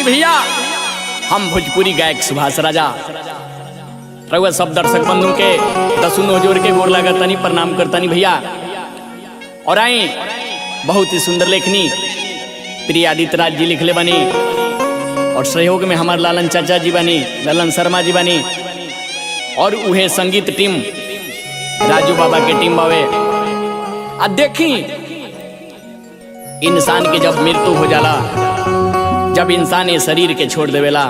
भैया हम भोजपुरी गायक सुभाष राजा रउआ सब दर्शक बंधु के दसुन जोर के गोर लागतानी प्रणाम करतानी भैया। और आई बहुत ही सुंदर लेखनी प्रिय आदित्य राज जी लिखले बनी और सहयोग में हमारे लालन चाचा जी बनी, ललन शर्मा जी बनी और उहे संगीत टीम राजू बाबा के टीम बावे। आ देखी इंसान के जब मृत्यु हो जाला, जब इंसान ये शरीर के छोड़ देवेला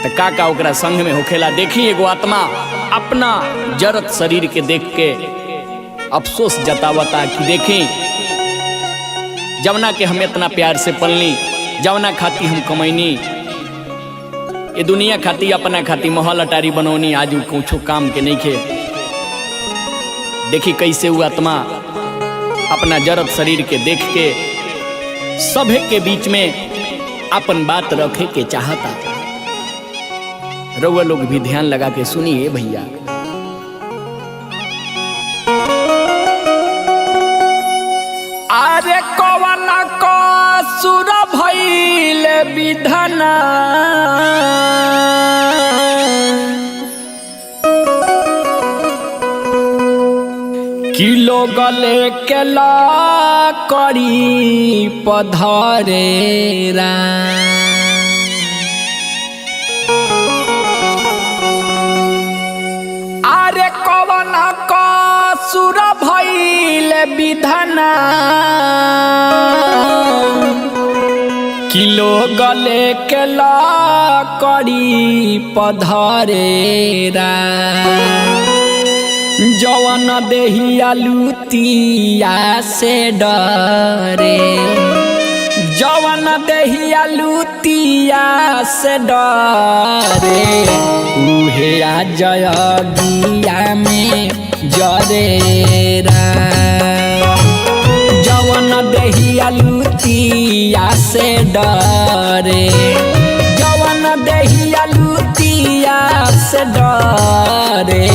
तो का ओकरा संग में होखेला। देखी एगो आत्मा अपना जरत शरीर के देख के अफसोस जतावता कि देखी जवना के हम इतना प्यार से पलनी, जवना खाती हम कमैनी, ये दुनिया खाती अपना खाती महल अटारी बनौनी, आज कुछ काम के नहीं खे। देखी कैसे वो आत्मा अपना जरत शरीर के देख के सभे के बीच में अपन बात रखे के चाहता। रउआ लोग भी ध्यान लगा के सुनिए भैया। अरे कवन कसुर भइल विधना, किलो गले के ला करी पधरेरा। अरे कवन कसुर भइल विधना, किलो गले के ला करी पधरेरा। जवन देहिया लुतिया से डरे, जवन देहिया लुतिया से डरे, उहे आ जयगिया में जरेरा। जवन देहिया लुतिया से डरे, जवन देहिया लुतिया से डरे,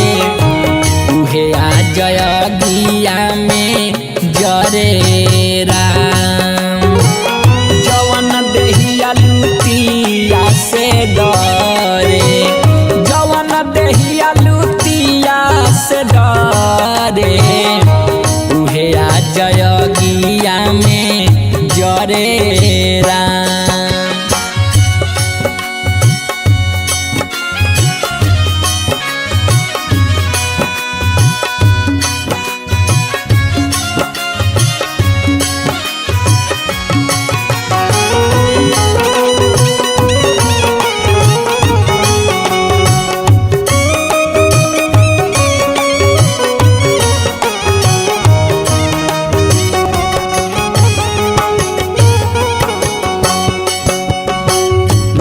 उहे आ जयगिया में जरेरा। जवन देहिया लुतिया से डरे, जवन देहिया लुतिया से डरे, उहे आ जयगिया में जरेरा।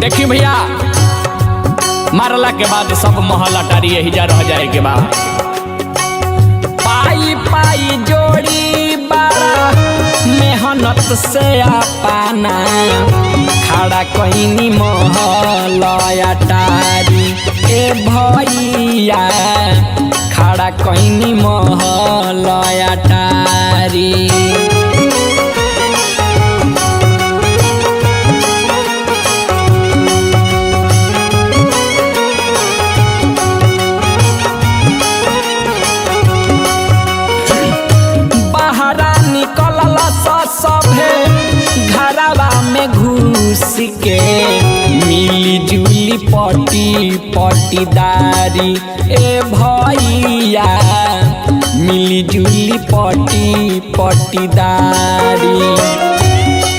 देखी भैया मारला के बाद सब महल अटारी यही जा रह जाए के बाद पाई पाई जोड़ी बारा मेहनत से अपना खड़ा कईनी महल अटारी। ए भैया खड़ा कईनी महल अटारी। घरवा में घुस के मिली जुली पटी पटीदारी। ए भैया मिली जुली पटी पटीदारी।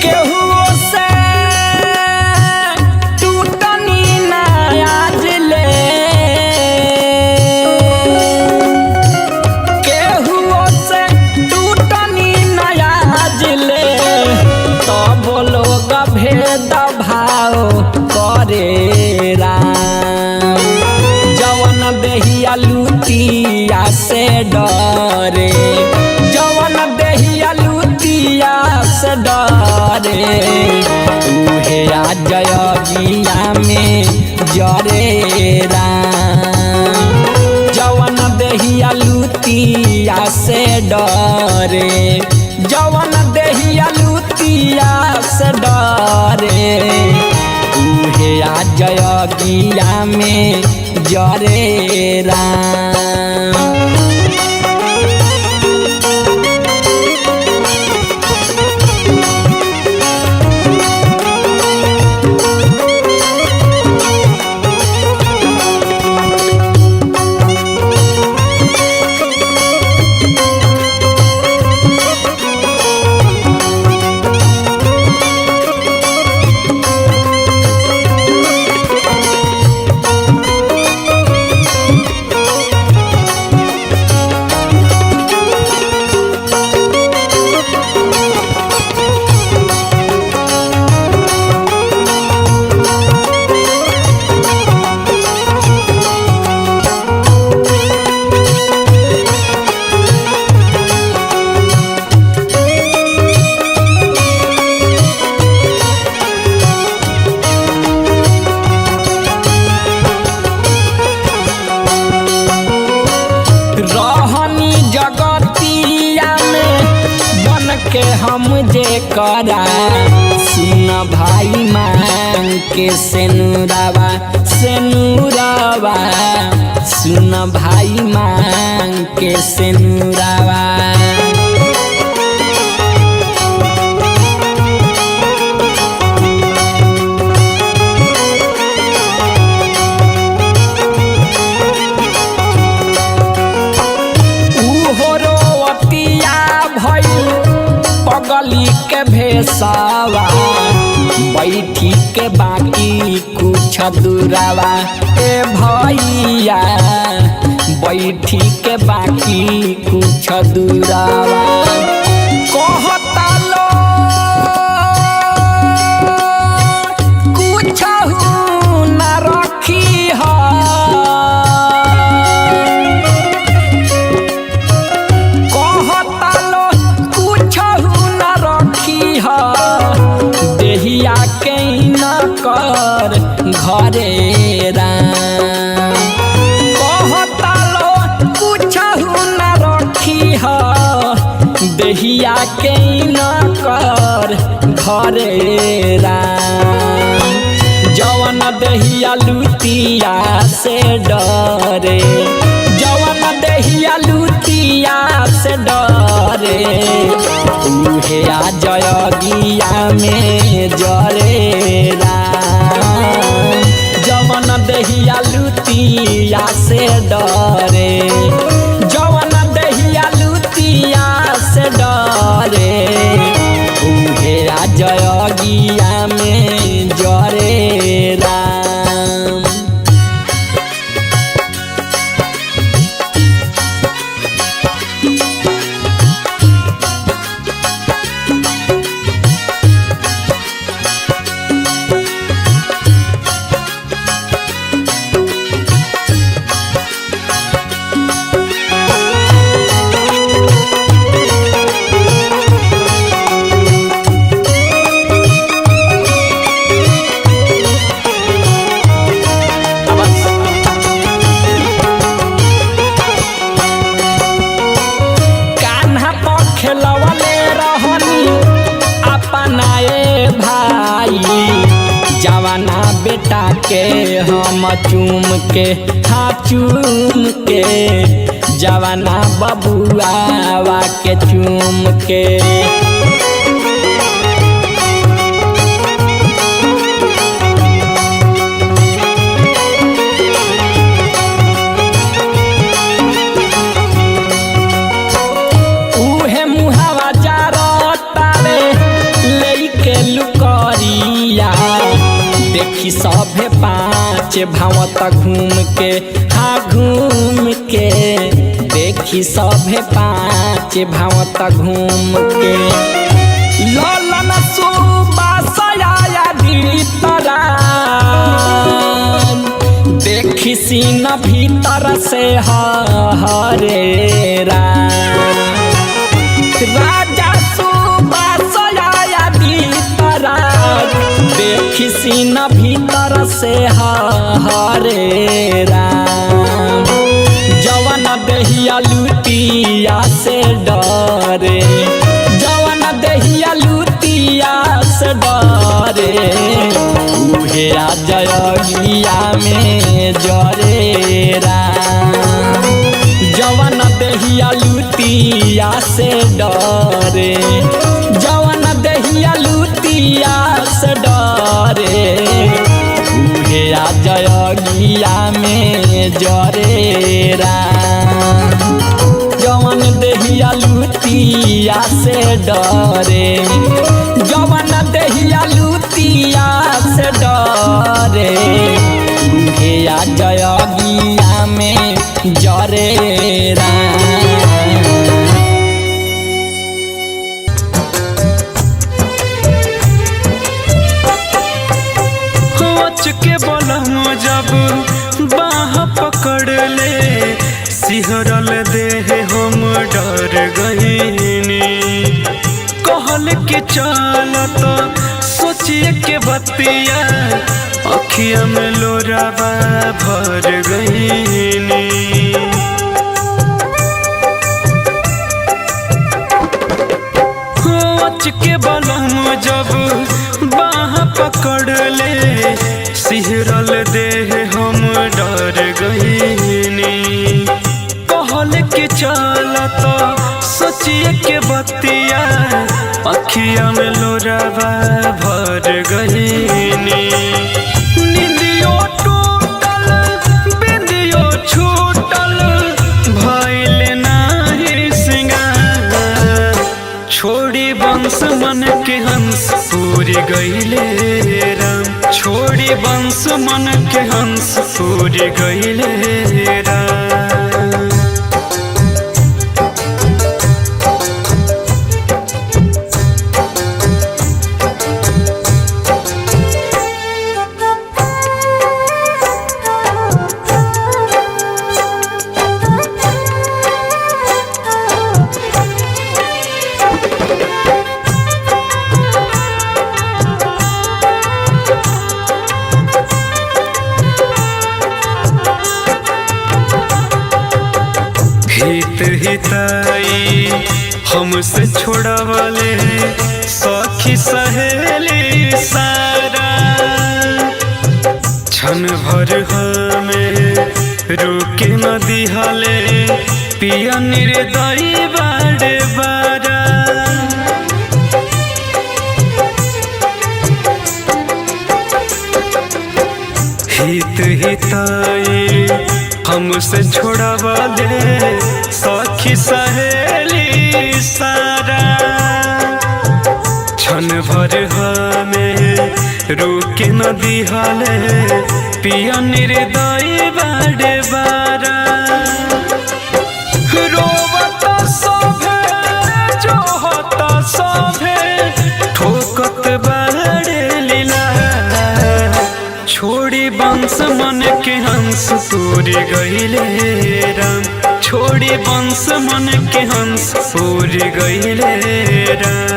केहू से टूटनी ना आज ले, केहू से टूटनी ना आज ले, तब लोग भेद भाव करे राम। जवन देहिया लुतिया से डरे, जवन देहिया लुतिया से डरे, उहे आ जयगिया में जरे राम। जवन देहिया लुतिया से डरे, जवन देहिया लुतिया से डरे उहे आ जयगिया में जरे राम। के हम जे करा सुन भाई मांग के सेनुरावा सेनुरावा सुन भाई मांग के सेनुरावा। पगली के भेसावा बैठी के बाकी कुछ दूरावा ए भैया बैठी के बाकी कुछ दूरावा। कहता लो कुछ न रखी देहिया के न कर घरे राम। कहता लो कुछ न रखी देहिया के न कर घरे राम। जवन देहिया लुटिया से डरे जवन देहिया लुटिया से डरे उहे आ जयगिया में जरे राम। जवन देहिया लुटिया से डरे जवन देहिया लुटिया से डरे उहे आ जयगिया में जरे राम। खेलवले रहनी अपनाए भाई जवाना बेटा के हम चूम के चूम के जवाना बबुआ के चूम के। देखी सभे पाँच भावत घूम के घूम के देखी सभे पाँच भावत घूम के। ललन सुबासया भीतरा देखी सीन भीतर से हरे राजा सुबासया भीतरा देखी सीन भीतर से हरे राम। जवन देहिया लुटिया से डरे जवन देहिया लुटिया से से डरे उहे आ जयगिया में जरे राम। जवन देहिया लुटिया से डरे जवन देहिया लुटिया से डरे उहे आ जयगिया में जरे राम। जवन देहिया लुटिया से डरे जवन देहिया लुटिया से डरे उहे आ जयगिया में जरे राम। के बोलम जब बाह पकड़ ले सिहरल देह हम डर गईनी। कहल के चल तो सोचिए के बतिया अखिया में लोरावा भर गईनी। के बलम जब बाह पकड़ ले सिहरल देह हम डर गईनी। कहल के चल तो सोचिए के बतिया अखिया में लोरावा भर गईनी। निंदियो टूटल बिंदियो छूटल भइल नाही सिंगार। छोड़ी बंस मन के हंस पूरी गईले राम। छोड़ी बंस मन के हंस पूरी गईले राम। हित हिताई हमसे छोड़ावले सखी सहेली सारा। क्षण भर हमें रुके न दिहले पिया निर्दयी बाड़े बारा। हित हिताई हमसे छोड़ावा दे सखी सहेली सारा। क्षण भर हमें रुके न दिहले पिया निर्दयी बाड़े बारा। रोवता सभे जोहता सभे ठोकत बाड़े लीला। छोड़ी बंस मन के हंस पूरी गईले राम। छोड़ी बंस मन के हंस पूरी गईले राम।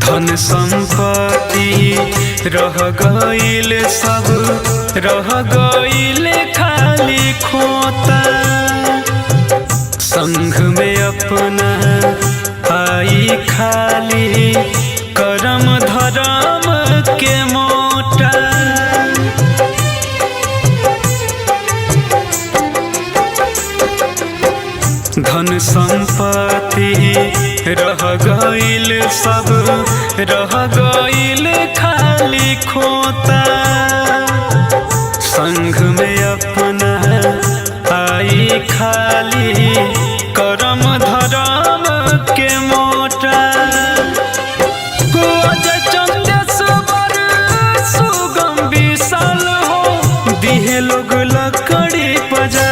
धन संपत्ति रह गईल सब रह गईल खाली खोता। संग में अपना आई खाली करम धर्म के मोटा। धन संपत्ति रह गईल सब रह गईल खाली खोता। संग में अपना आई खाली करम धर्म के मोटा। चंदेश्वर सुगम विशाल हो दिहे लोग लकड़ी पजा।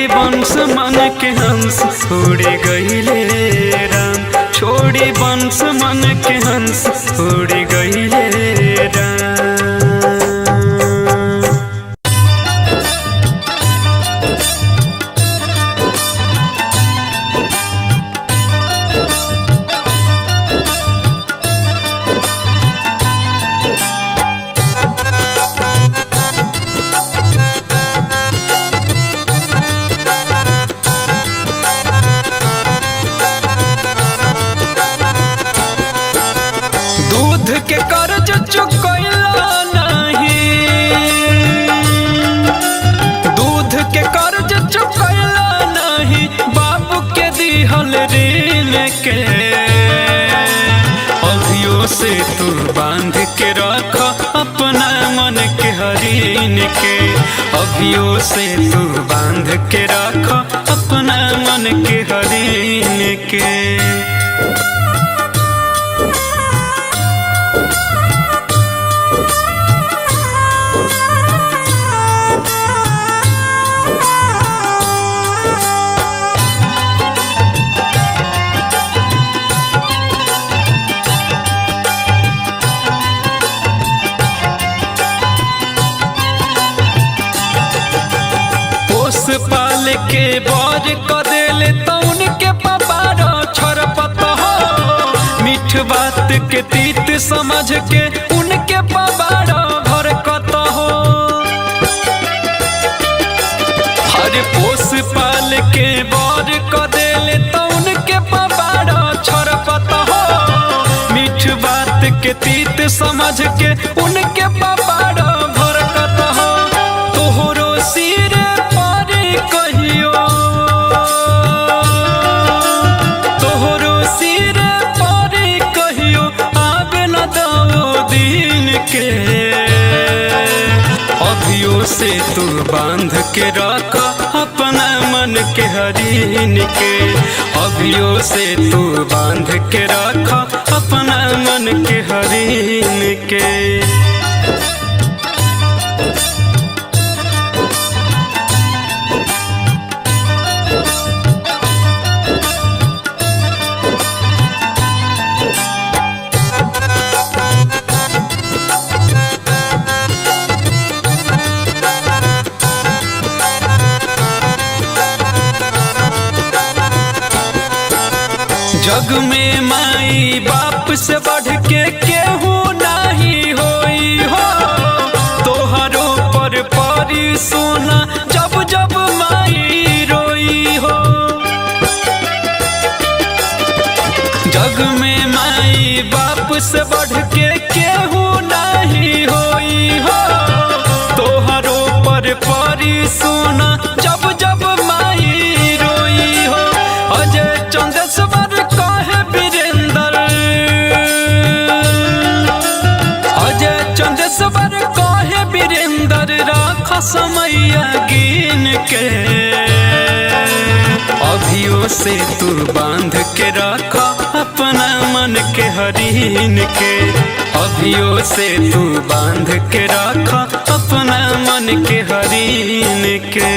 वंश मन के हंस उड़ गईले राम, छोड़ी वंश मन के हंस उड़ गईले राम। दूध के कर्ज चुकैला नहीं, दूध के कर्ज चुकैला नहीं, बाबू के दिहल ऋण के। अभियो से तू बांध के रख अपना मन के हरीन के, अभियो से तू बांध के रख अपना मन के हरीन के। पाल के बर कदेले तौन के पपारा छरपत हो, मीठ बात के तीत समझ के उनके पपारा भरकत हो। हर पोस पाल के बर कदेले तौन के पपारा छरपत हो, मीठ बात के तीत समझ के उनके पपारा भरकत हो। तोहरो सिर कहियो, तोहरो सिर पर कहियो आबे न दो दिन के। अभियो से तू बांध के रख अपना मन के हरीन के, अभियो से तू बांध के रख अपना मन के हरीन के। जग में माई बाप से बढ़ के केहू नहीं होई हो, तोहरो पर परी सोना जब जब माई रोई हो। जग में माई बाप से बढ़ के केहू नहीं होई हो, तोहरो पर परी सोना जब जब माई रोई हो। अजय चंदेश्वर कहे वीरेंद्र, अजय चंदेश्वर कहे वीरेंद्र राख समय गिन के। अभियो से तू बांध के रख अपना मन के हरीन के, अभियो से तू बांध के रख अपना मन के हरीन के।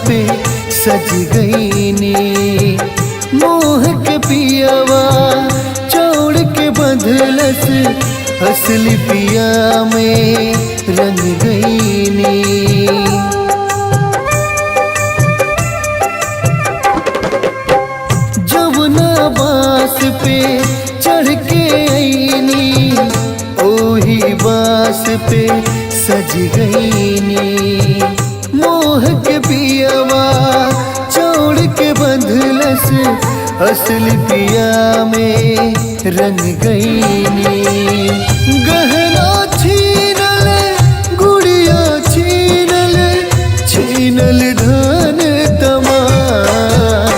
पे सज गईनी मोह के पियावा छोड़ के बंधलस असली पिया में रंग गईनी। जमुना बास पे चढ़ के आईनी ओही बास पे सज गईनी मोह के पियावा छोड़ के बंधलस असली पिया में रंग गईनी। गहना छीनल गुड़िया छीनल छीनल धन तमाम।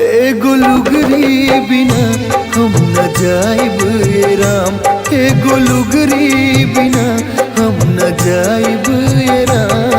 एगो लुगरी बिना हम न जाइब ये राम, एगो लुगरी बिना हम न जाइब ये राम।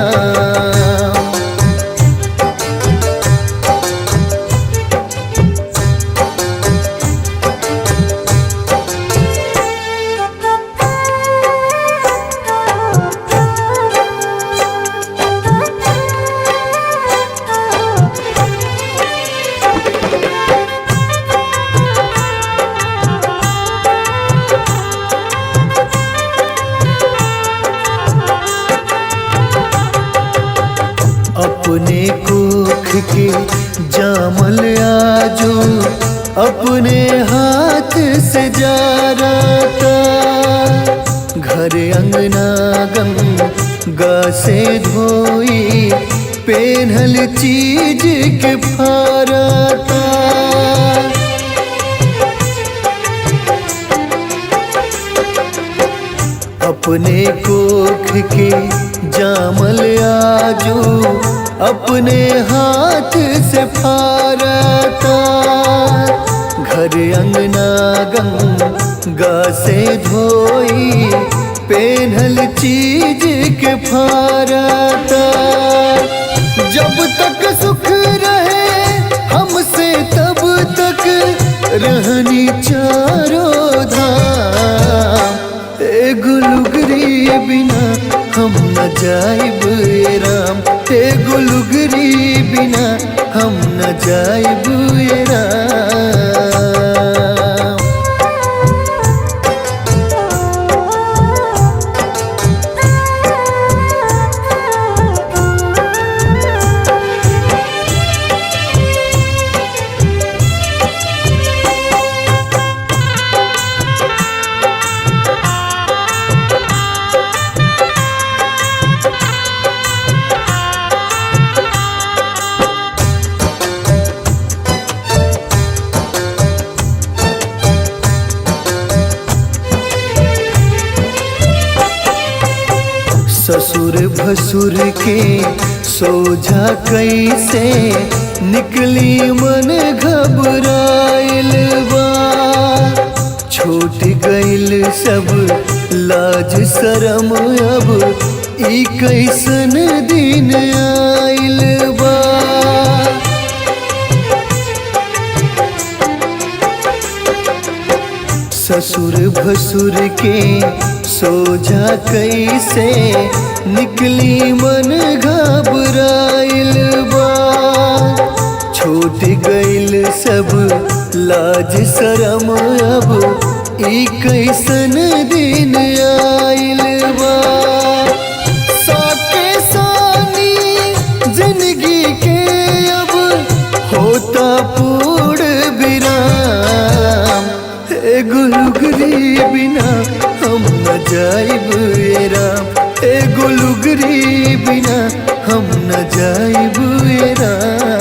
अपने कोख के जामल आजो अपने हाथ से जा रहा। घर अंगना गंगा से धोई पेन्हल चीज के फारता। अपने कोख के जामल आजो अपने हाथ से फारता। घर अंगना गंगा से धोई पेन्हल चीज के फारता। जब तक सुख रहे हमसे तब तक रहनी चारों धाम। एगो लुगरी बिना हम न जाइब ये राम, एगो लुगरी बिना हम न जाइब ये राम। ससुर भसुर के सोझा कैसे निकली मन घबराइल बा। छूट गइल सब लाज शरम अब ई कैसन दिन आइल बा। ससुर भसुर के सोझा कैसे निकली मन घबराइल बा। छूट गइल सब लाज शरम अब ई कैसन दिन आइल बा। साके सानी जिंदगी के अब होता पूर्ण विराम। एगो लुगरी बिना हम न जाइब ये राम, एगो लुगरी बिना हम न जाइब ये राम।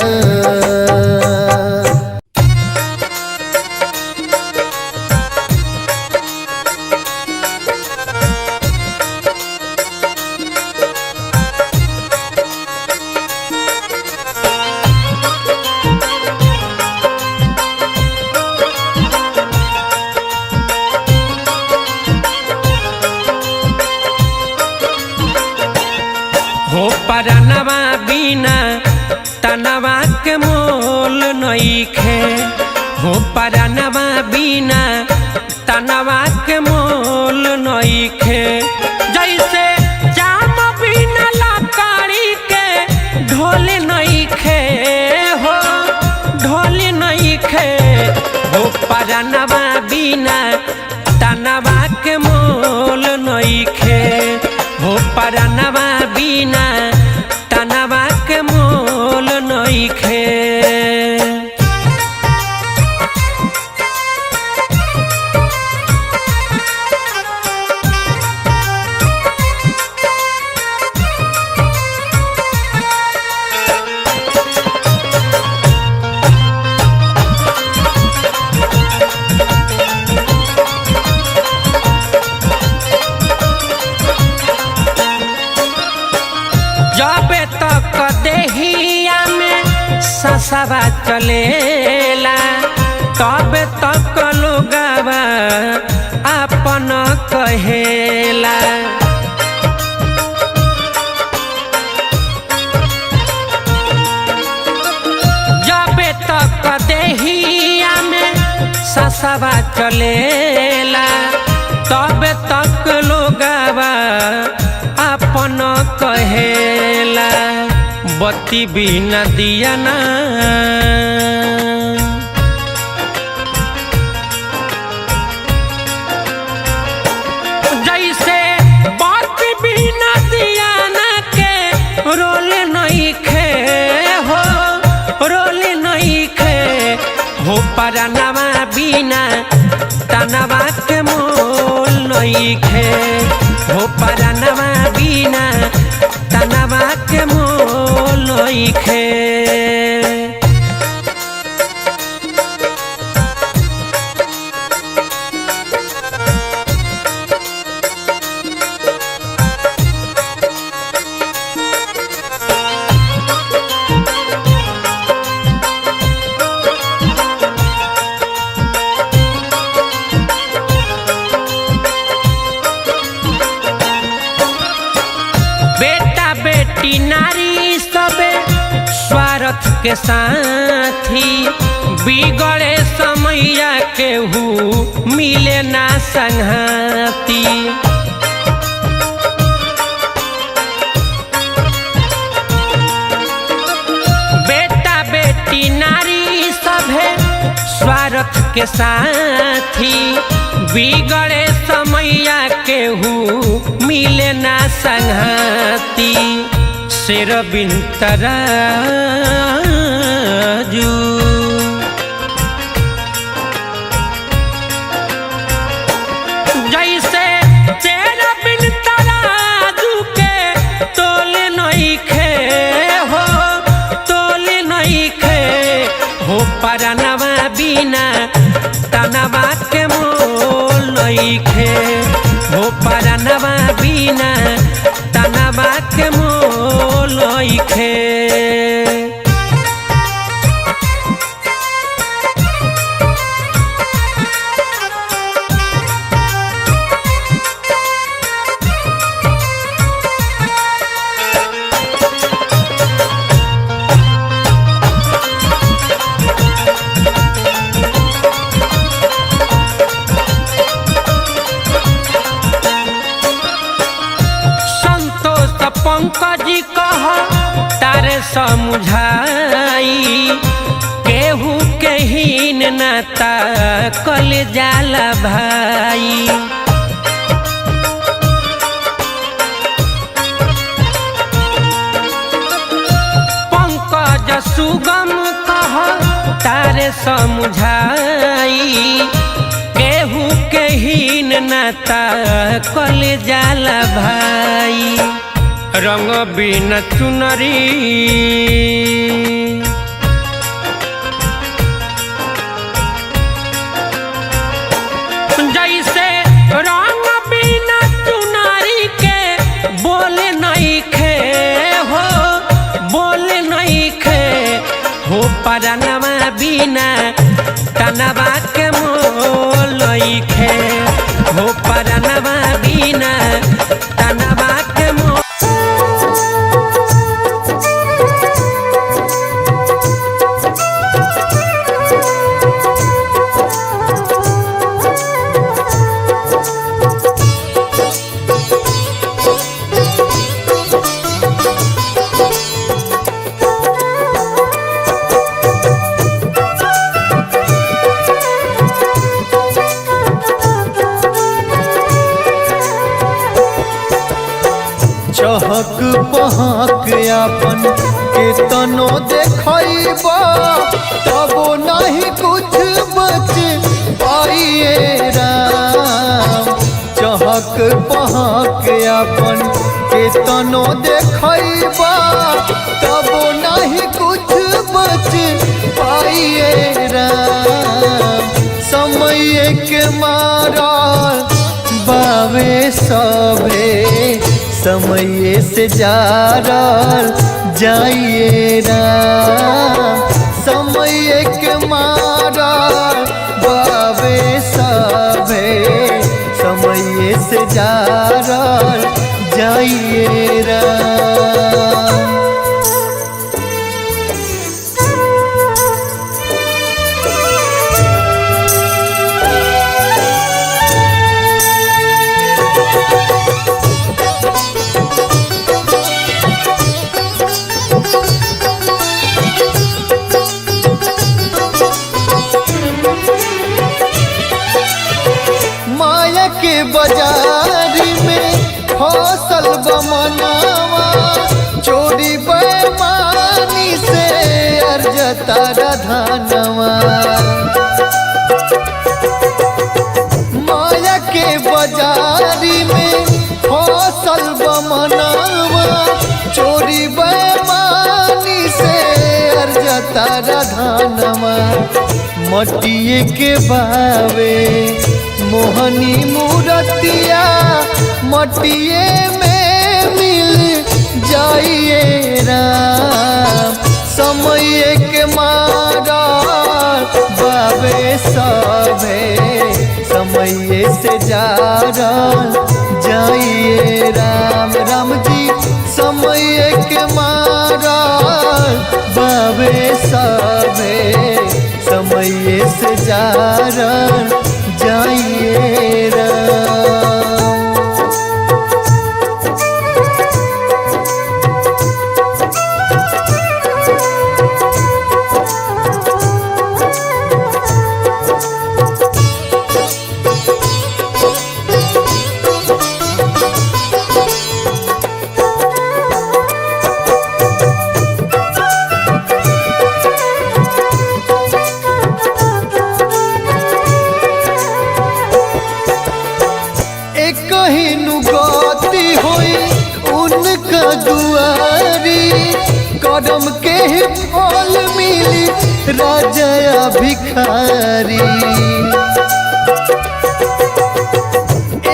हो परनवा बिना तनवा के मोल नइखे। हो परनवा बिना तनवा के मोल नइखे। जैसे जाम बिना लकड़ी के ढोल नइखे, हो ढोल नइखे। हो परनवा बिना तनवा के मोल नइखे। हो परनवा बिना तनवा के मोल नइखे। देहिया में ससवा चलेला तब तक लोगवा अपन कहेला। जब तक देहिया में ससवा चलेला तब तक लोगवा अपन कहेला। बत्ती बिना दिया ना जैसे बत्ती बिना दिया ना के रोले नहीं खे हो, रोले नहीं खे हो परनवा बिना तनवा के मोल नहीं खे हो परनवा बिना तनवा के मोल नहीं खे। बेटा बेटी नारी सबे स्वार्थ के साथी बिगड़े समैया केहू मिले ना संघाती। बेटा बेटी नारी सभे स्वार्थ के साथी बिगड़े समैया केहू मिले ना संघाती। शेर बिन तराजू जैसे शेर बिन तराजू के तोले नहीं खे हो, तोले नहीं खे हो परनवा बिना तनवा के मोल नहीं खे हो परनवा बिना तनवा के मोल नहीं खे। पंकज कह तारे समझाई केहू के हीन नाता कल जाला भाई। पंकज सुगम कह तारे समझाई केहू के हीन नाता कल जाला भाई। रंग बिन चुनरी जैसे रंग बिन चुनरी के बोले नहीं खे हो, बोले नहीं खे हो परनवा बिना तनवा के मोल नहीं खे हो परनवा बिना तनवा के मोल। चहक पहक आपन के तनो देखैबा तबो नहीं कुछ बच पाइए राम। चहक पहक आपन के तनो देखैबा तबो नहीं कुछ बच पाइए राम। समय के मारा बावे सभे समय से जारल जाइए राम। समय के मारा बाबे सभे समय से जा जाइए राम। माया के बाजारी में फसल बमनावा चोरी बेमानी से अर्जता धनवा। माया के बाजारी में फसल बमनावा चोरी बेमानी से अर्जता धनवा। मटिए के बावे मोहनी मूरतिया मटिए में मिल जाइए राम। समय के मारा बाबे सभे समय से जा जाइए राम। राम जी समय के मारा बाबे सभे समय से जा जाइए राम। कहीं गति हुई उनका दुआरी कदम के फल मिली राजा भिखारी।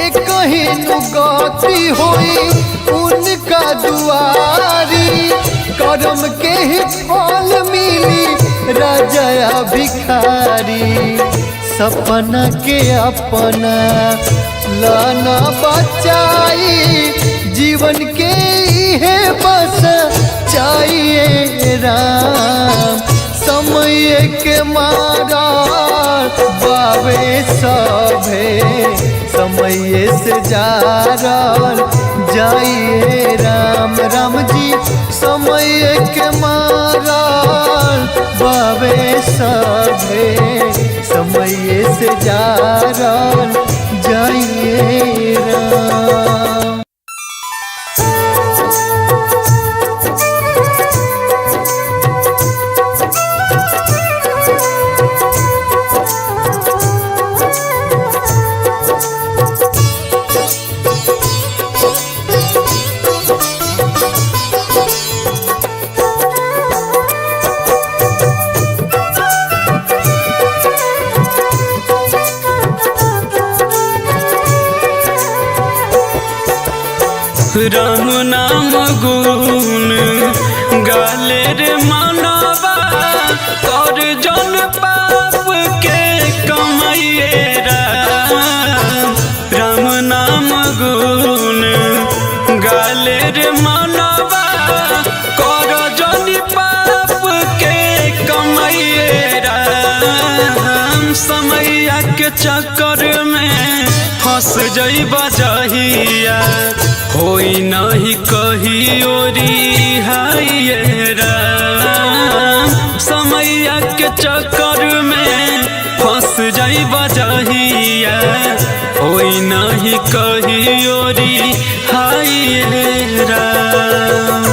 एक कहीं गति हुई उनका दुआरी कदम के फल मिली राजा भिखारी। सपना के अपना लाना बचाई जीवन के है बस चाहिए राम। समय के मारा बाबे सभे समय से जा जाइए राम। राम जी समय के मारा बाबे सभे समय से जा जाइए राम। राम नाम गुण गाले रे मानवा कर जन पाप के कमाइए राम। राम नाम गुण गाले रे मानवा कर जन पाप के कमाइए राम। समैया के चक्कर में फंस जइबा जहिया होई नहीं कही ओरी हाइए राम। समैया के चक्कर में फंस जाइबा जहिया होई नहीं कही ओरी हाइए राम।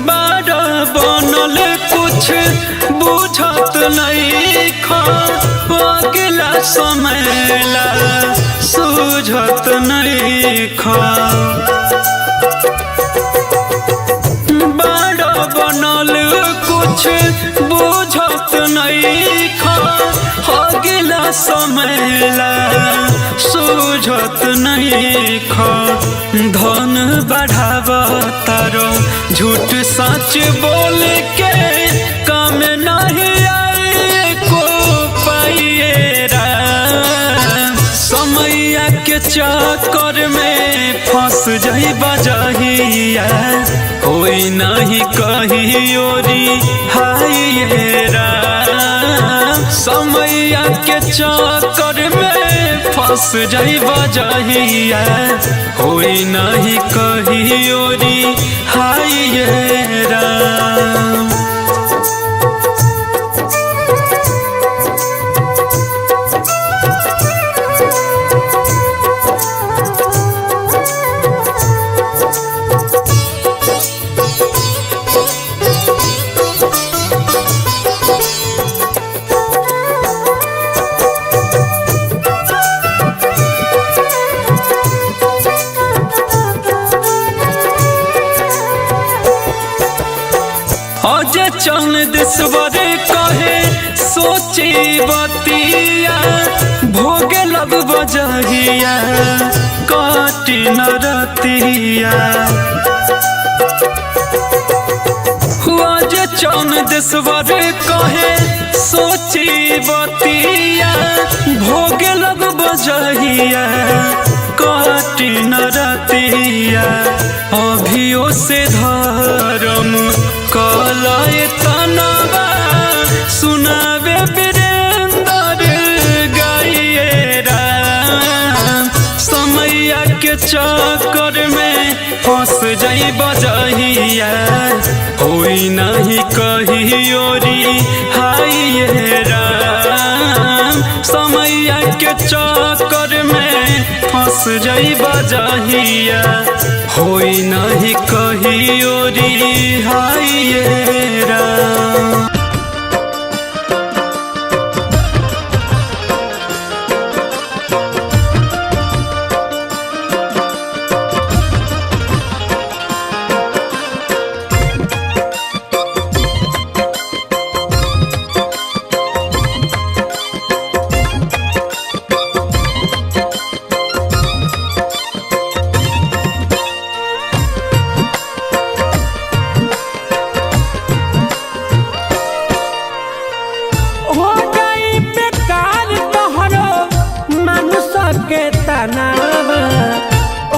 बाड़ा बनल कुछ बुझत नहीं खा अगला समयला सूझत नहीं खा बड़ा बनल कुछ बुझत नहीं खा अगला समयला सूझत नहीं खा धन बढ़ाव तारो झूठ सच बोल के काम नहीं आए को पाइए समैया के चक्कर में फंस जाई बजहिया कोई नहीं कही ओरी हाय समैया के चक्कर में फंस जाई बजहिया कोई नहीं कही ओरी हाय राम। अजय चंद स्वर कहे सोची बतिया भोगे लग बजहिया काटी न रतिया अजय चंद स्वर कहे सोची बतिया भोगे लग बजहिया काटी न रतिया अभियो से धर्म कलाए तनवा सुनावे वीरेंद्र गाइए राम समैया के चक्कर में फंस जाई बजहिया कोई नहीं कही ओरी हाय राम समैया के चक्कर में फंस जाई बजहिया कोई नहीं कही ओरी हाय राम।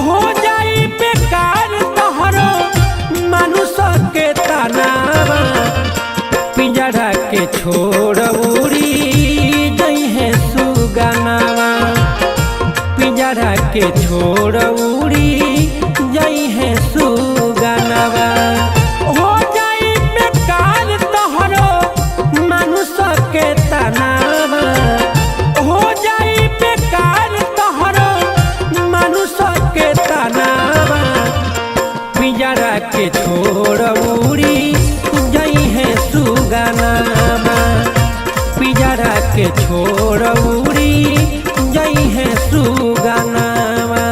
हो जाई बेकार तोहरो मनुष्य के तनावा पिंजरा के छोड़ उड़ी गई है सुगनावा पिंजरा के छोड़ उड़ी गई है सुगनावा हो जाई बेकार तोहरो मनुष्य के तनावा हो जाई बेकार तोहरो मनुष्य के तनावा पिंजरा के छोड़ उड़ी गई है सुगनावा पिंजरा के छोड़ उड़ी गई है सुगनावा।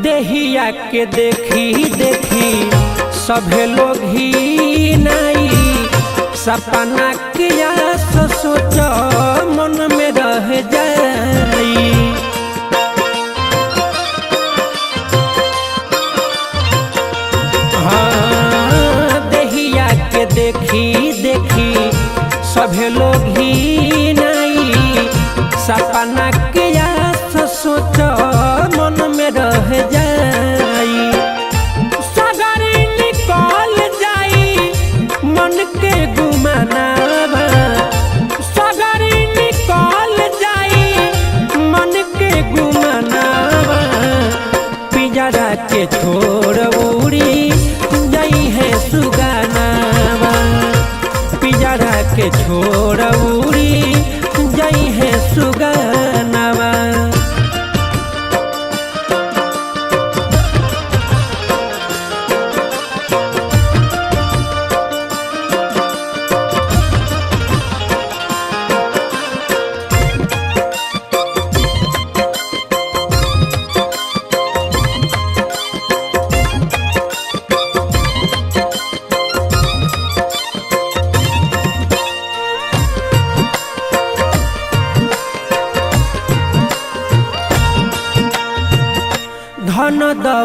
देहिया के देखी देखी सभे लोग ही नहीं सपना किया सोच मन में रह जाई हाँ देहिया के देखी देखी सभे लोग ही नहीं सपना किया सोच मन में रह जाई सगरी निकल जाई मन के गुमानावा सगरी निकल जाई मन के गुमानावा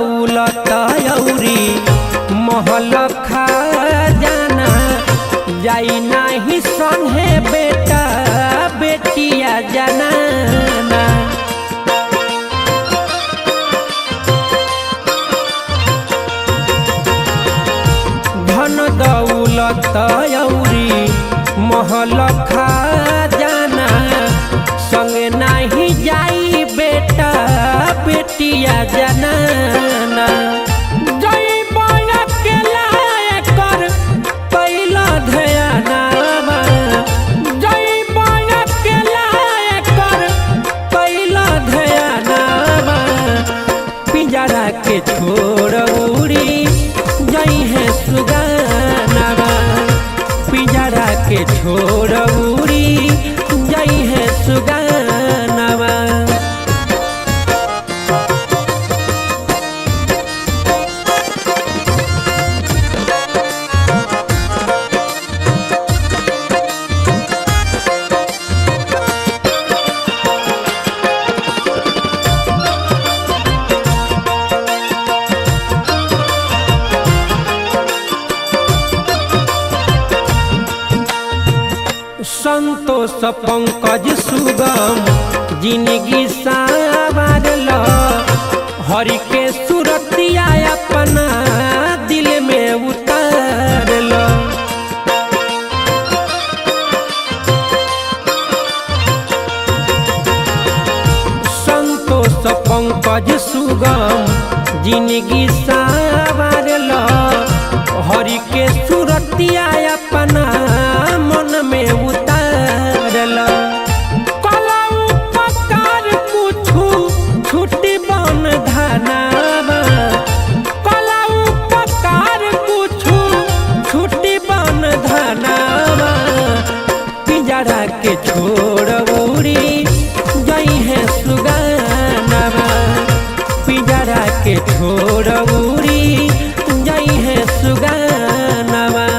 दौलत औरी महल खजाना जाई नाही संगे बेटा बेटिया जनाना। धन दौलत औरी महल खजाना संगे नाही जाई बेटा बेटिया जनाना। जई बाया के लाए कर पहिला ध्यानावा, जई बाया के लाए कर पहिला ध्यानावा। पिंजरा के छोड़ उड़ी जई है सुगानावा, पिंजरा के छोड़ उड़ी जई है सुगानावा। संतोष पंकज सुगम जिंदगी सावरल, हरि के सुरतिया अपना दिल में उतारल। संतोष पंकज सुगम जिंदगी सावरल, हरि के सुरतिया अपना मन में उतारल। कला उपकार कुछु छुट्टी बन धनावा, कला उपकार कुछु छुट्टी बन धनावा। पिंजरा के छोड़ उड़ी जई है सुगानावा, पिंजरा के छोड़ उड़ी जई है सुगानावा।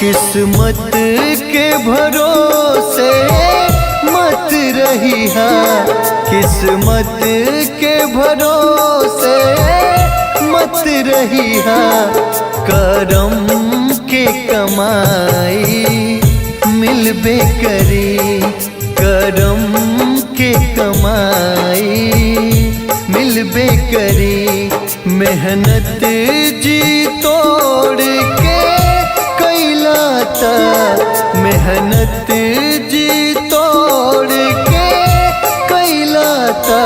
किस्मत के भरोसे मत रही हा, किस्मत के भरोसे मत रही हा। करम के कमाई मिलबे करी, करम के कमाई मिलबे करी। मेहनत जी तोड़ के कैलाता, मेहनत जी तोड़ के कैलाता।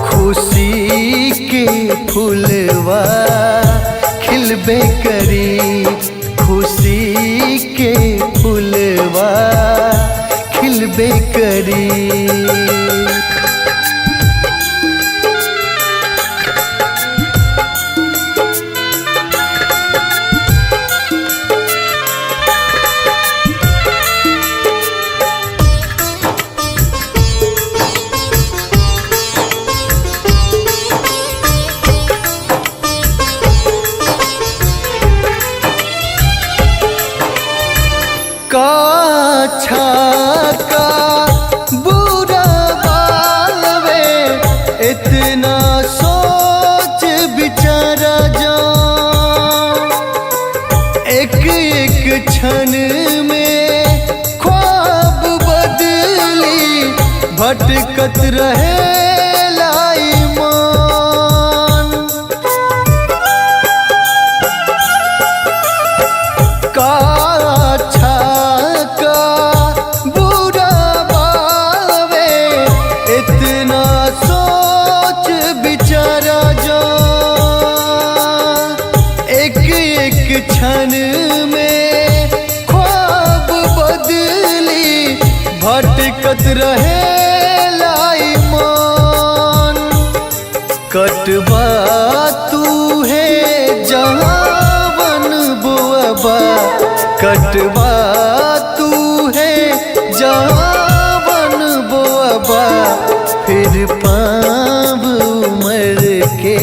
खुशी के फूलवा खिलबे करी, खुशी के फूलवा खिलबे करी। का अच्छा का बुरा बालवे, इतना सोच विचारा जा। एक एक क्षण में ख्वाब बदली भटकत रहे लाई मान। का इतना सोच विचारा जा। एक एक क्षण में ख्वाब बदली भटकत रहे लाई मान। कटवा तू है जहावन बोअबा, कटवा तू है जहावन बोअबा, फिर पाँव उमर के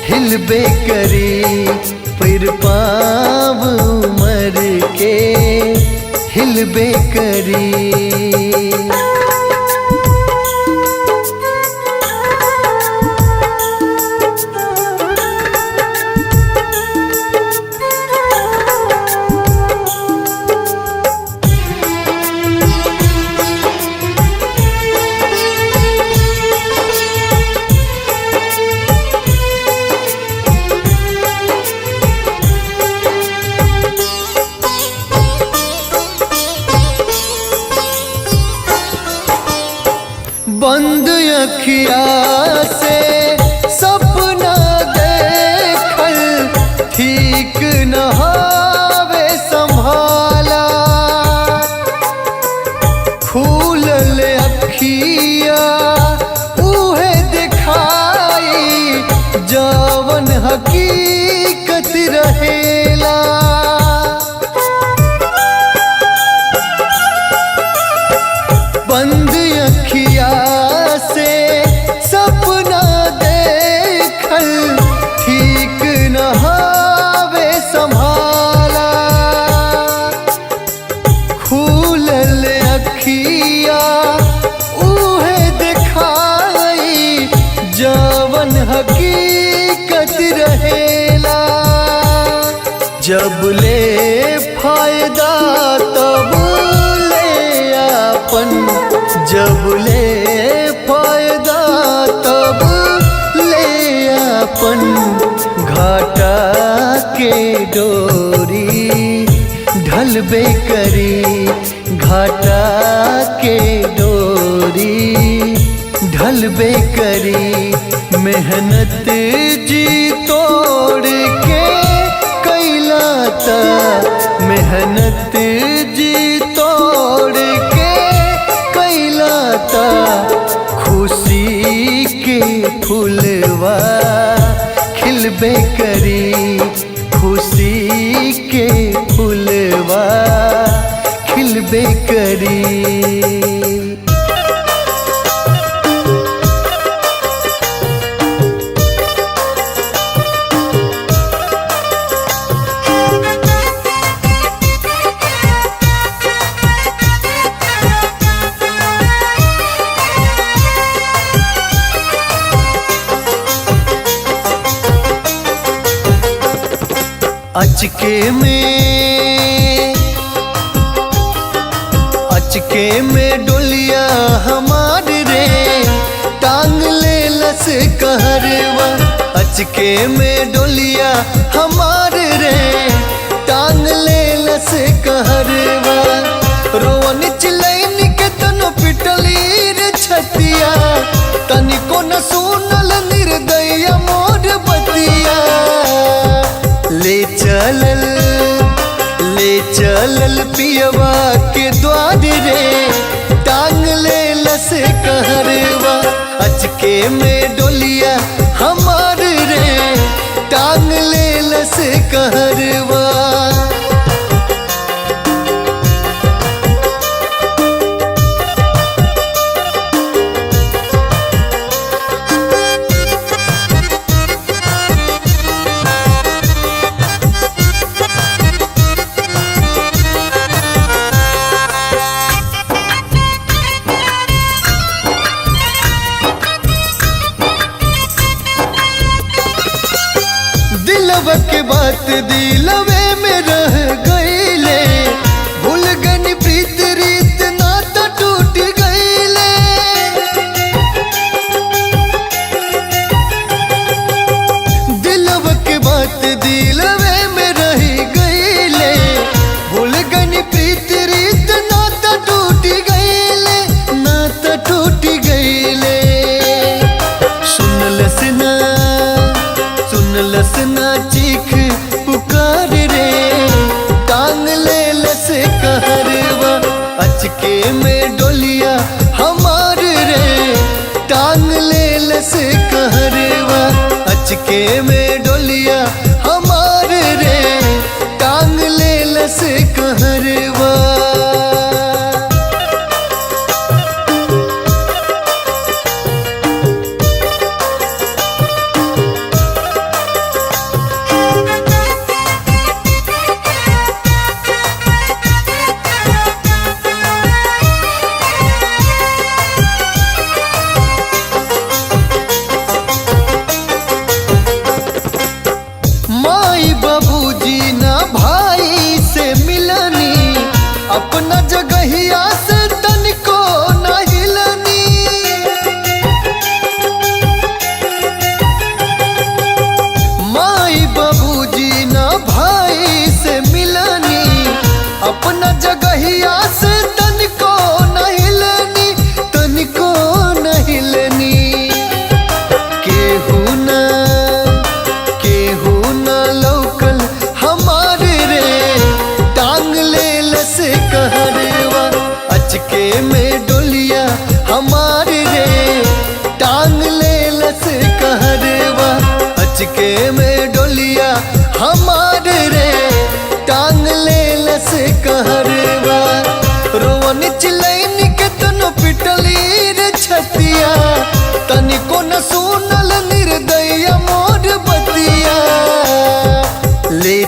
हिलबे करी, फिर पाँव उमर के हिलबे करी। बंद अखिया से सपना देखल ठीक न हावे संभाला, खुलल अखिया उहे दिखाई जवन हकीकत रहेला। बंद अखिया से सपना देखल ठीक न हावे संभाला, खुलल अखिया उहे दिखाई जवन हकीकत रहेला। जब ले फायदा तब ले आपन, जब ले फायदा तब ले आपन, घाटा के डोरी ढलबे करी, घाटा के डोरी ढलबे करी। मेहनत जी तोड़ के कैला ता, मेहनत जी तोड़ के कैला ता, खुशी के फूलवा खिलबे करी, खुशी के फूलवा खिलबे करी। अचके में डोलिया हमार रे टांग ले लस कहरवा, अचके में डोलिया हमार रे टांग ले लस कहरवा। रोवन चिलैन के तनो पिटली रे छतिया, तनिको न सुनल निर्दया मोर बतिया। ले चलल पियवा के द्वार रे टांग ले लस कहरवा, अचके में डोलिया हमार रे टांग ले लस कहरवा। दिलवा के बात दिलवे में रह गईले, भूल गनी प्रीत रीत नाता टूट गईले। दिलवा के बात दिलवे में रह गईले, भूल गनी प्रीत रीत नाता टूट गईले, नाता टूट गईले। सुनलस ना चीख पुकार रे टांग ले लस कहरवा, अचके में डोलिया हमार रे टांग ले लस कहरवा। में डोलिया हमार रे टांग ले लस कहरवा। माई बाबूजी ना भाई से मिलनी अपना जगहिया से तनिको ना हिलनी। माई बाबूजी ना भाई से मिलनी अपना जगहिया से तनिको ना हिलनी, तनिको ना हिलनी। केहू ना लौकल हमार रे टांग ले लस कहरवा। अचके में डोलिया हमार रे टांग ले लस कहरवा। अचके में डोलिया हमार रे टांग ले लस कहरवा। रोवन चिलैन के तनो पिटली रे छतिया तनिको न सुनल निर्दया मोर बतिया। ले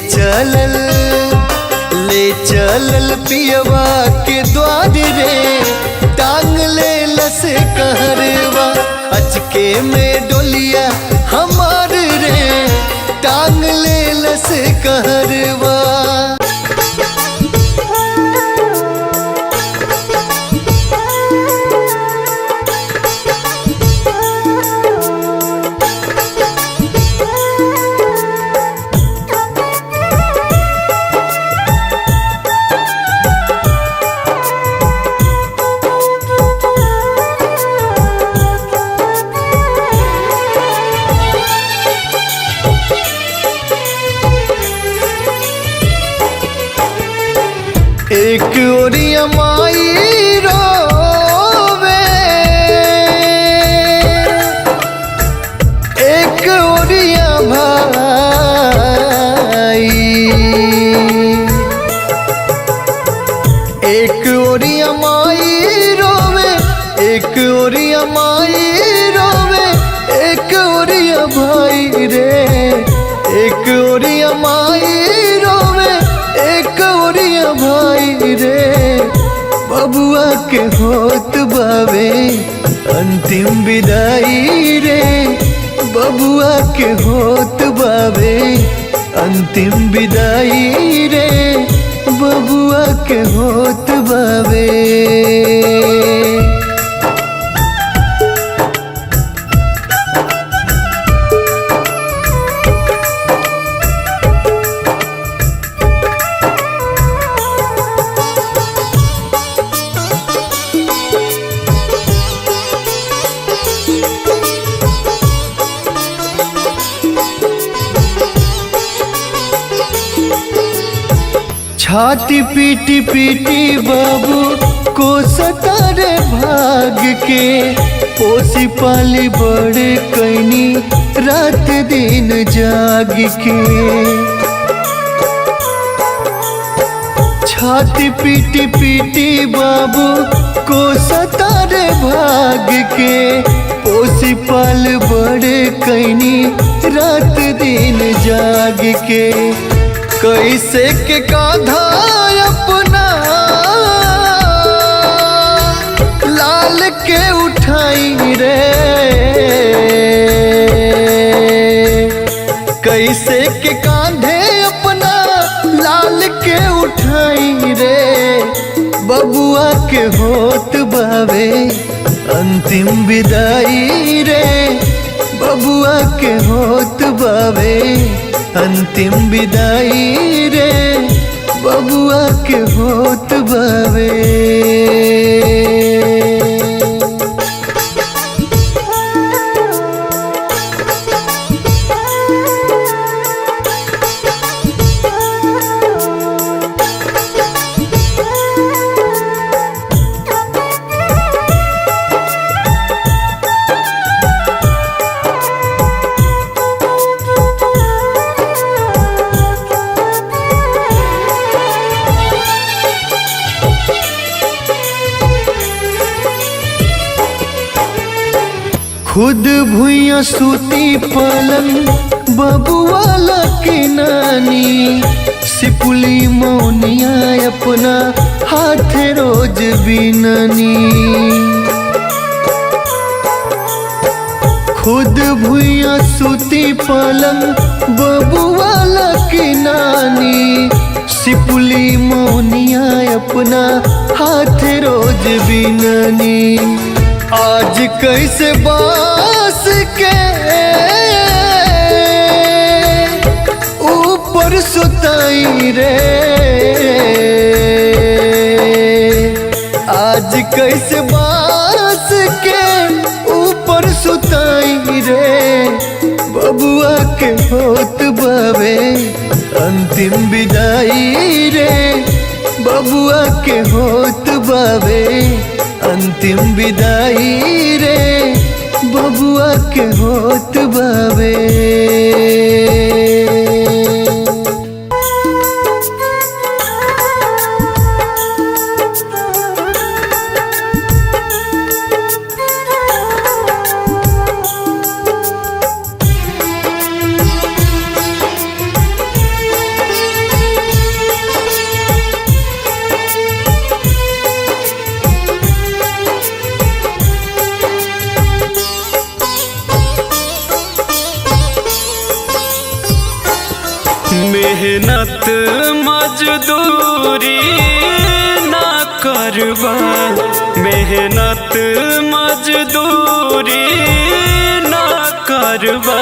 चलल पियवा के द्वार रे टांग ले लस कहरवा। अचके में डोलिया हमार रे टांग ले लस कहरवा। एक ओरिया माई रोवे एक ओरिया भाई। एक ओरिया माई रोवे एक ओरिया माई रोवे एक ओरिया भाई रे। एक ओरिया माई रोवे एक ओरिया भाई रे। बबुआ के होत बावे अंतिम विदाई रे। बबुआ के होत बावे अंतिम विदाई रे। बबुआ के होत बावे। छाती पीटी पीटी बाबू को सतारे भाग के। पोसी पाली बड़े कैनी रात दिन जाग के। छाती पीटी पीटी बाबू को सतारे भाग के। पोसी पाल बड़े कैनी रात दिन जाग के। कैसे के कांधा अपना लाल के उठाई रे। कैसे के कांधे अपना लाल के उठाई रे। बबुआ के होत बावे अंतिम विदाई रे। बबुआ के होत बावे अंतिम विदाई रे। बबुआ के होत बावे। खुद भुइया सूती पलंग बबुआला के नानी, सिपुली मौनिया अपना हाथ रोज बिननी। खुद भुइया सूती पलंग बबुआला के नानी, सिपुली मौनिया अपना हाथ रोज बिननी। आज कैसे बास के ऊपर सुताई रे, आज कैसे बास के ऊपर सुताई रे। बबुआ के होत बावे अंतिम विदाई रे, बबुआ के होत बावे अंतिम विदाई रे, बबुआ के होत बावे। मेहनत मजदूरी ना करबा, मेहनत मजदूरी ना करबा,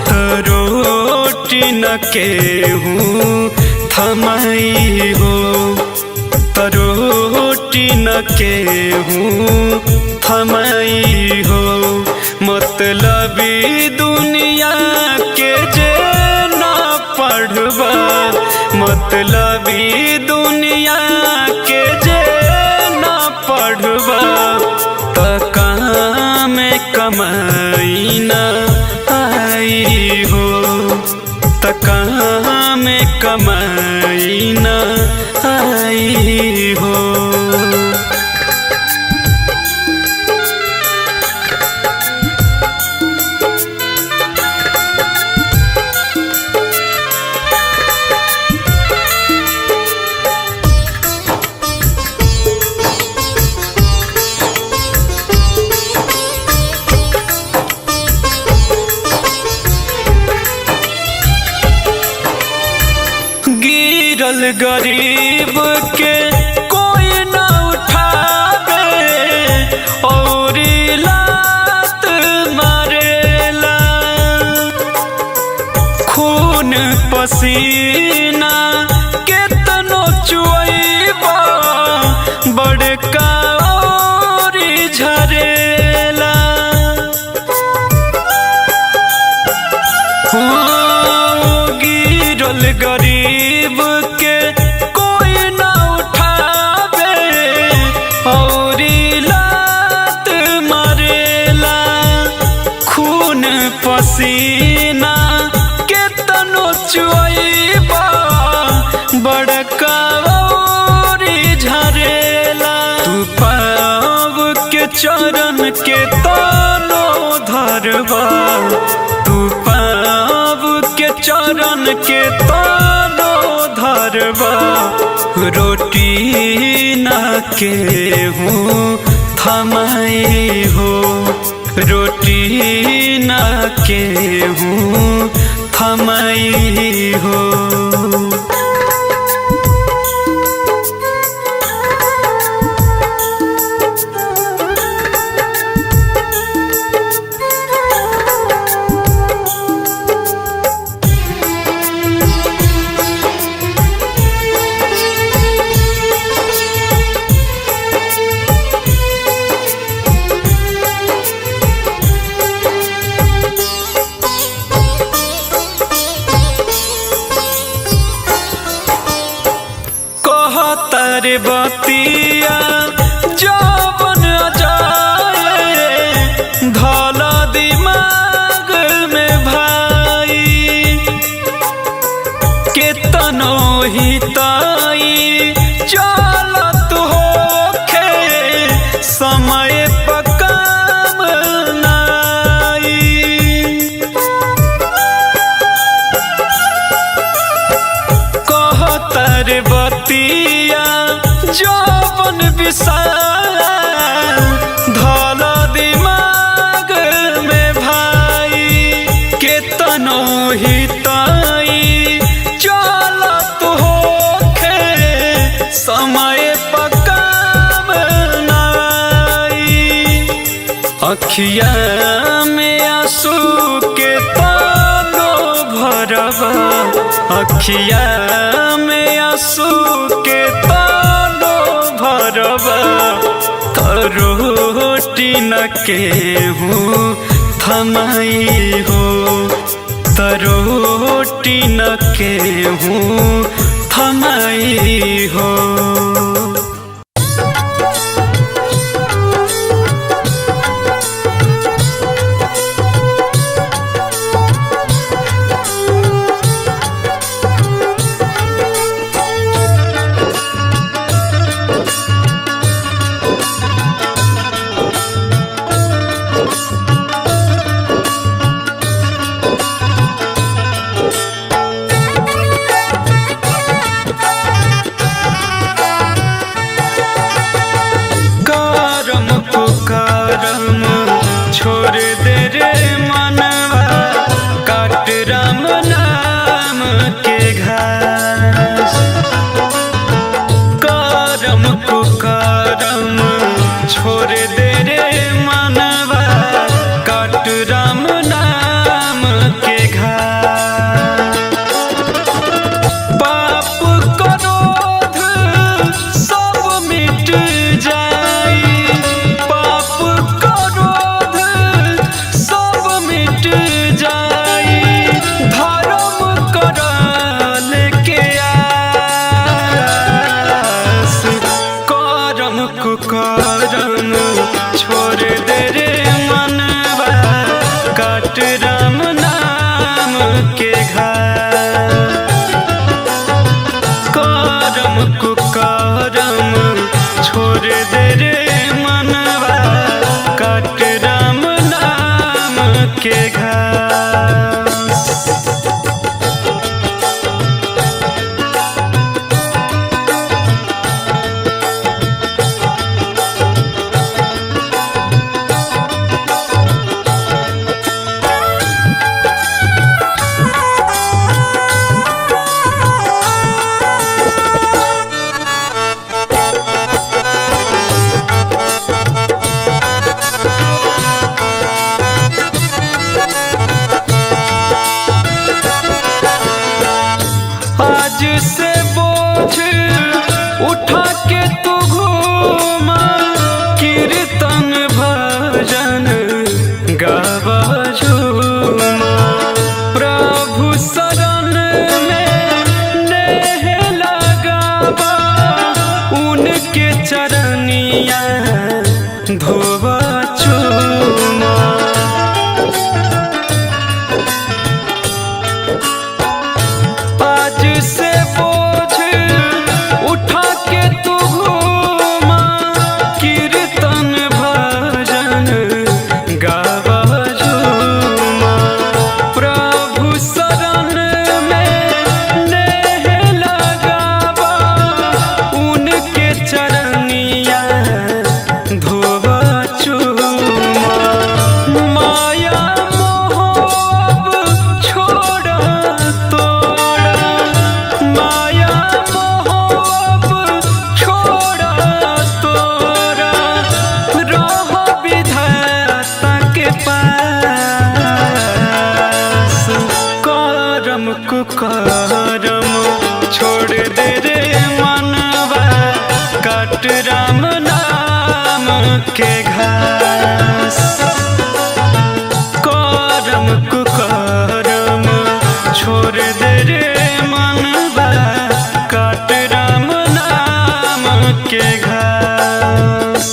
तो रोटी न केहूँ थमाई हो, तो रोटी न केहूँ थमाई हो। मतलबी दुनिया के जे पढ़बा, मतलबी दुनिया के जे ना पढ़बा, त कहाँ में कमाई ना आई हो, त कहाँ में कमाई ना आई हो। गिरल गरीब के कोई न उठावे, और लात मारेला, खून पसीना केतनो चुइबा, बड़का और झरेला। गिरल गरीब के कोई न उठावे, और लात मारेला, खून पसीना केतनो चुइबा, बड़का और झरेला। तू पाव के चरण के तानो धरबा, तू पाव के चरण के तानो धरबा, रोटी ना केहूँ थमाई हो, रोटी ना केहूँ थमाई हो। तारे बतिया जौवन जाए, धौला दिमाग में भाई, केतनो ही ताई चलत होखे, समय पर काम ना जौवन विशाल धल दिमाग में भाई केतनो हिताई चलत होखे समय पकाम नाई अखिया में आंसू के तानो भरवा अखिया में आंसू के तानो भरवा रोटी न केहूँ थमाई हो तरोटी न केहूँ थमाई हो। छोड़ दे रे मनवा काट राम नाम के घास करम कुकरम छोड़ दे रे मनवा काट राम नाम के घास पाप क्रोध सब मिट जाई पाप करम छोड़ दे रे मनवा काट राम नाम के घास करम कुकरम छोड़ दे रे मनवा काट राम नाम के घास। आज से बोझ उठा के तू घूमा कीर्तन भजन गावा झूमा प्रभु शरण में नेह लगावा उनके चरनिया धोवा चूमा से बोझ उठा के तू घूमा कीर्तन भजन गावा झूमा प्रभु शरण में नेह लगावा उनके चरनिया धोवा चूमा माया मोह छोड़ा तोड़ा माया मोह छोड़ा तोरा रह विधाता के पास करम कुकरम छोड़ दे रे मनवा काट राम नाम के घास करम कुकरम छोड़ दे रे मनवा काट राम नाम के घास।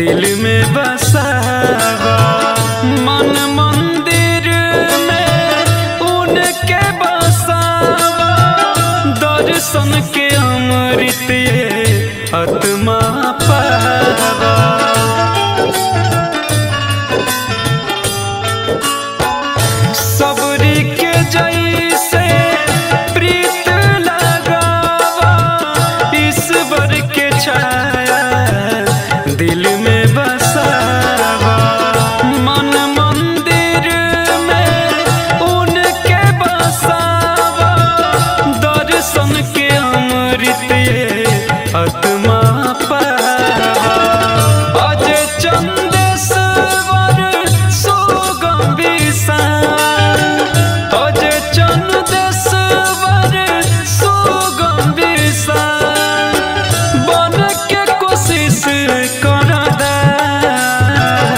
दिल में बसावा। मन मंदिर में उनके बसावा, दर्शन के अमृत ये आत्मा पावा। सबरी के जैसे प्रीत लगावा, ईश्वर के छाया दिल में बसावा। मन मंदिर में उनके बसावा, दर्शन के अमृत ये आत्मा पावा। अज चंदेश्वर सुगम विशाल, अज चंदेश्वर सुगम विशाल, बन के कोशिश कर दास।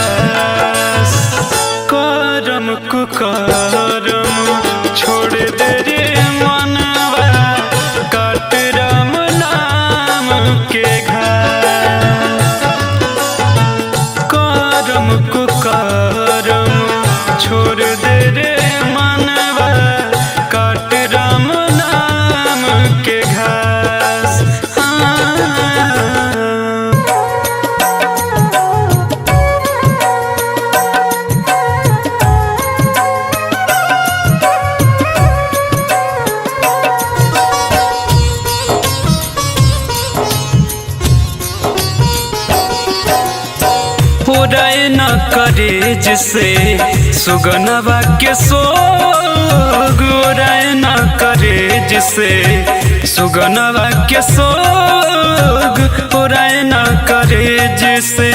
करम कुकरम छोड़ दे रे मनवा, काट राम नाम के घास। करम कुकरम छोड़ दे रे मनवा, काट राम नाम के घास। उड़ाए न करे जिसे सुगनवा के सोग, उड़ाए न करे जिसे सुगनवा के सोग, उड़ाए न करे जिसे।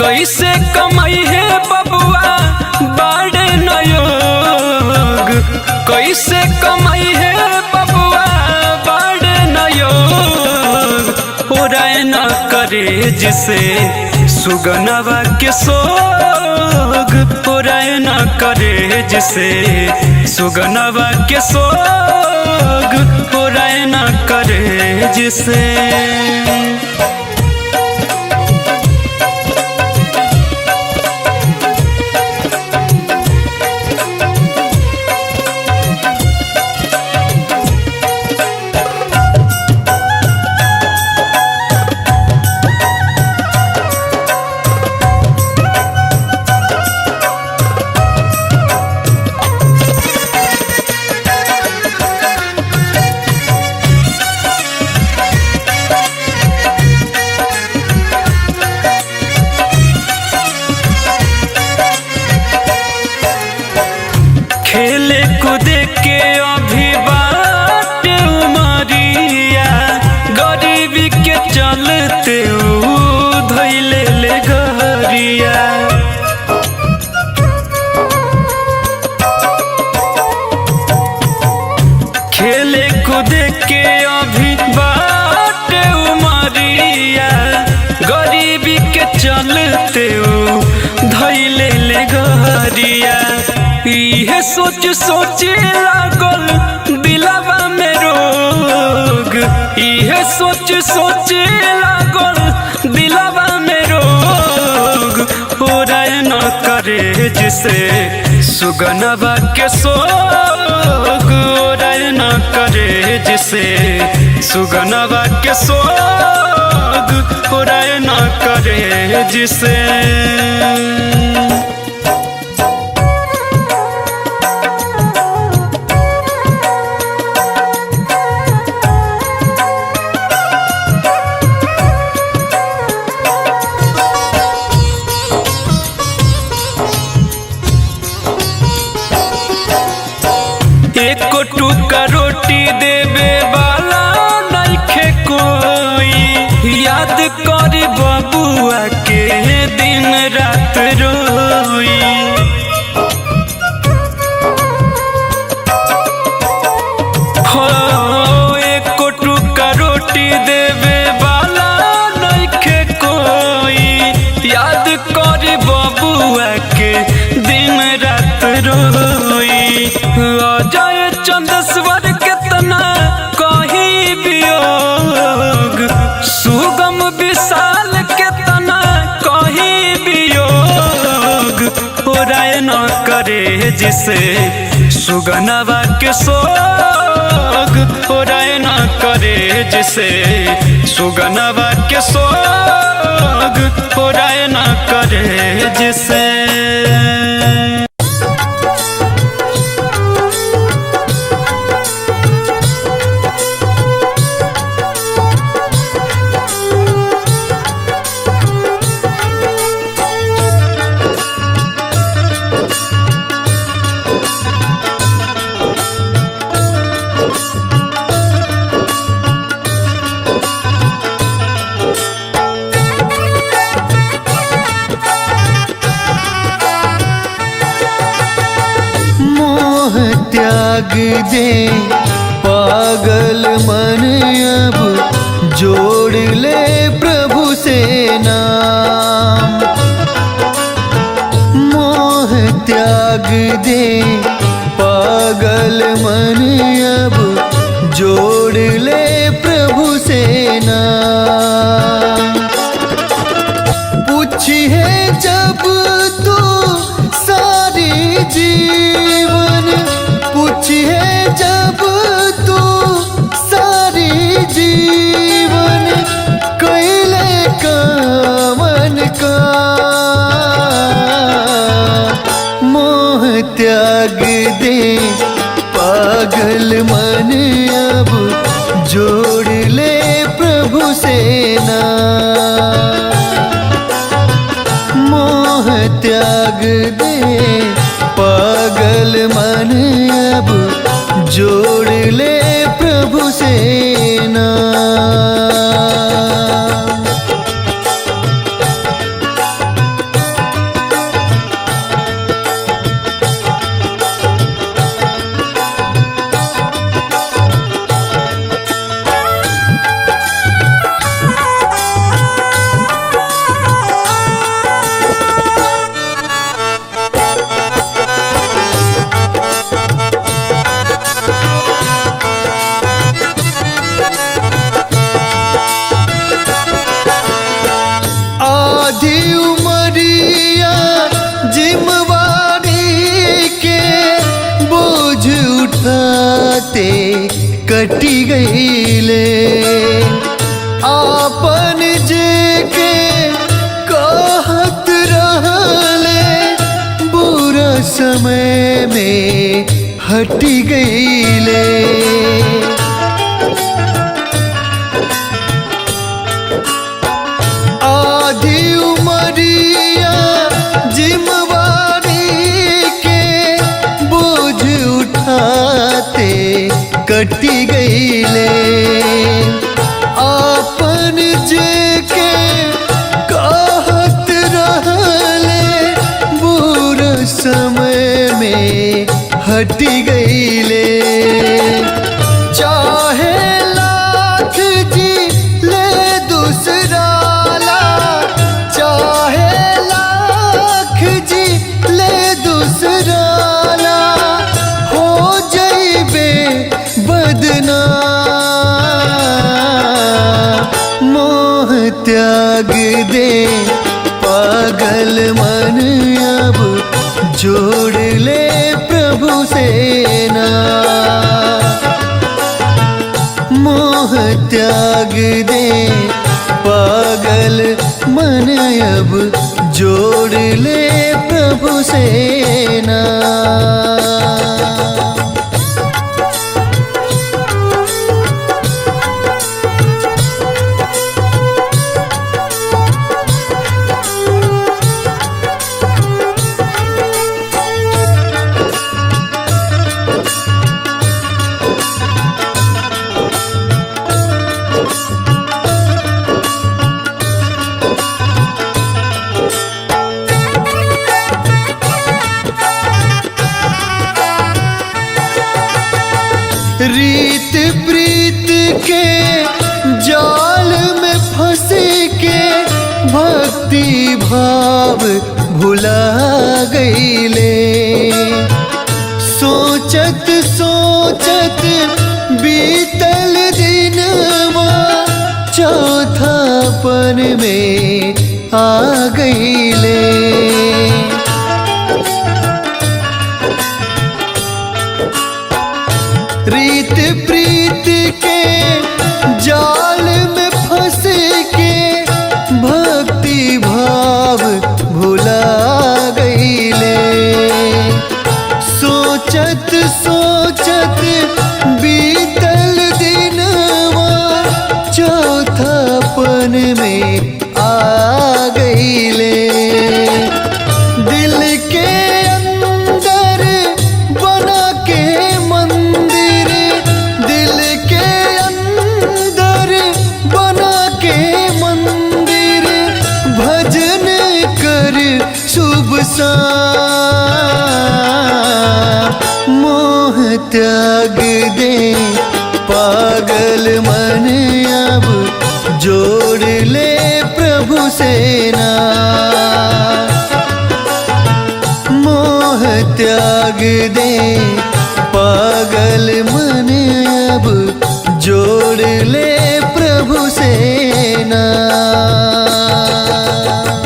कैसे कमाई है बबुआ बाड़े न योग, कैसे कमाई है बबुआ बाड़े न योग। उड़ाए न करे जिसे सुगनवा के सोग, उड़ाए न करे जिसे सुगनवा के सोग, उड़ाए न करे जिसे। खेले कूदे के अभी बात उमरिया, गरीबी के चलते धैले ले गरिया। खेले कूदे के अभी बात उमरिया, गरीबी के चलते धैले ले गरिया। इहे सोच सोचे लागल दिलवा में रोग, इहे सोच सोचे लागल दिलवा में रोग। उड़ाए न करे जिसे सुगनवा के सोग, उड़ाए न करे जिसे सुगनवा के सोग, उड़ाए न करे जिसे। एक टुका रोटी देवे वाला नइखे कोई, याद करी बबुआ के दिन रात रोई। हो एक टुका रोटी देवे वाला नइखे कोई, याद करी बबुआ के दिन रात रोई। अजय चंदेश्वर केतना कही वियोग, सुगम विशाल केतना करे जिसे सुगनवा के सोग ओराय न करे जिसे सुगनवा के सोग ओराय न करे जिसे। त्याग दे पागल मन अब जोड़ ले प्रभु से नाम। मोह त्याग दे पागल मन अब जोड़ ले प्रभु से नाम। पूछिए जब तू सारी जीवन, पूछिए जब तू सारी जीवन कैले कामन का। मोह त्याग दे पागल मन अब जोड़ ले प्रभु से नाम। मोह त्याग दे पागल मन अब जोड़ ले प्रभु से नाम। कटी गईले आपन जे के कहत रहले, बुरा समय में हटी गईले। आधी उमरिया जिम्मेवारी के बोझ उठाते कटी गईले। आपन जे के कहत रहले, बुरा समय में हटी गईले। चाहे लाख जी ले दूसरा ला, चाहे लाख जी ले दूसरा ला, हो जइबे बदनाम। मोह त्याग दे पागल मन अब जोड़ ले प्रभु से नाम। मोह त्याग दे पागल मन अब जोड़ ले प्रभु से नाम। रीत प्रीत के जाल में फंस के भक्ति भाव भुला गईले। सोचत सोचत बीतल दिनवा चौथापन में आ गईले। थापन में आ गईले। दिल के अंदर बना के मंदिर, दिल के अंदर बना के मंदिर, भजन कर शुभ शाम। मोह त्याग दे पागल मन, अब जोड़ ले प्रभु से नाम। मोह त्याग दे पागल मन, अब जोड़ ले प्रभु से